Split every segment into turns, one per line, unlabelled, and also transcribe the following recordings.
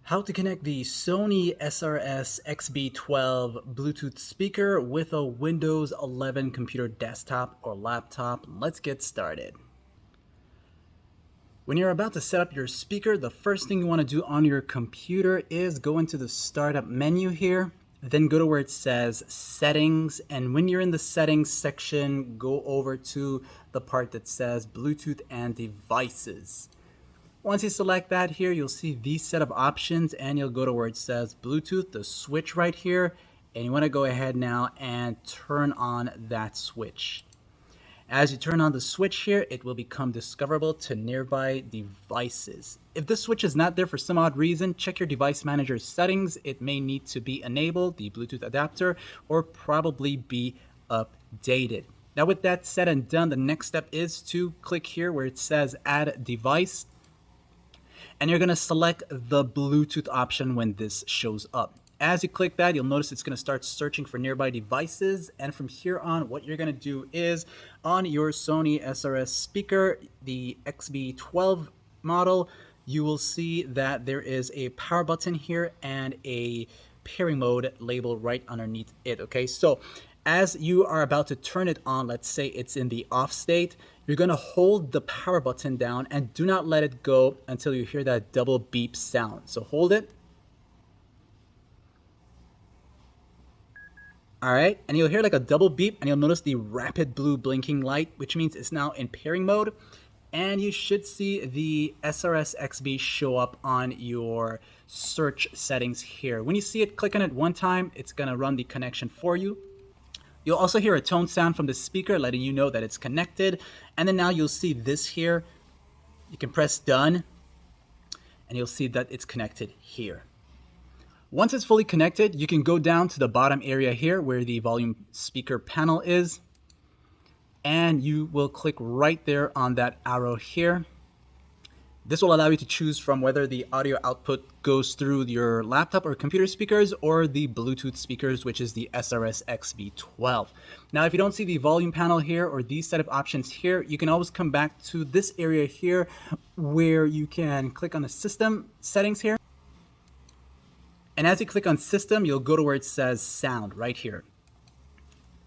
How to connect the Sony SRS XB12 Bluetooth speaker with a Windows 11 computer desktop or laptop. Let's get started. When you're about to set up your speaker, the first thing you want to do on your computer is go into the startup menu here, then go to where it says settings, and when you're in the settings section, go over to the part that says Bluetooth and devices. Once you select that here, you'll see these set of options and you'll go to where it says Bluetooth, the switch right here, and you want to go ahead now and turn on that switch. As you turn on the switch here, it will become discoverable to nearby devices. If this switch is not there for some odd reason, check your device manager's settings. It may need to be enabled, the Bluetooth adapter, or probably be updated. Now with that said and done, the next step is to click here where it says Add Device. And you're going to select the Bluetooth option when this shows up. As you click that, you'll notice it's going to start searching for nearby devices. And from here on, what you're going to do is on your Sony SRS speaker, the XB12 model, you will see that there is a power button here and a pairing mode label right underneath it. Okay, so as you are about to turn it on, let's say it's in the off state, you're going to hold the power button down and do not let it go until you hear that double beep sound. So hold it. All right, and you'll hear like a double beep and you'll notice the rapid blue blinking light, which means it's now in pairing mode. And you should see the SRS XB show up on your search settings here. When you see it, click on it one time, it's going to run the connection for you. You'll also hear a tone sound from the speaker letting you know that it's connected. And then now you'll see this here. You can press done and you'll see that it's connected here. Once it's fully connected, you can go down to the bottom area here where the volume speaker panel is. And you will click right there on that arrow here. This will allow you to choose from whether the audio output goes through your laptop or computer speakers or the Bluetooth speakers, which is the SRS XB12. Now, if you don't see the volume panel here or these set of options here, you can always come back to this area here where you can click on the system settings here. And as you click on system, you'll go to where it says sound right here.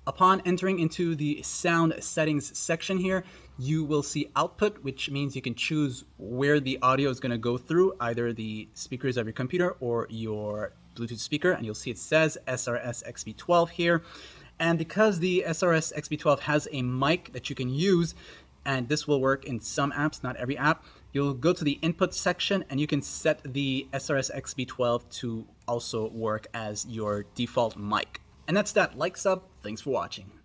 Upon entering into the sound settings section here, you will see output, which means you can choose where the audio is going to go through, either the speakers of your computer or your Bluetooth speaker. And you'll see it says SRS XB12 here. And because the SRS XB12 has a mic that you can use, and this will work in some apps, not every app, you'll go to the input section and you can set the SRS XB12 to also work as your default mic. And that's that. Like, sub. Thanks for watching.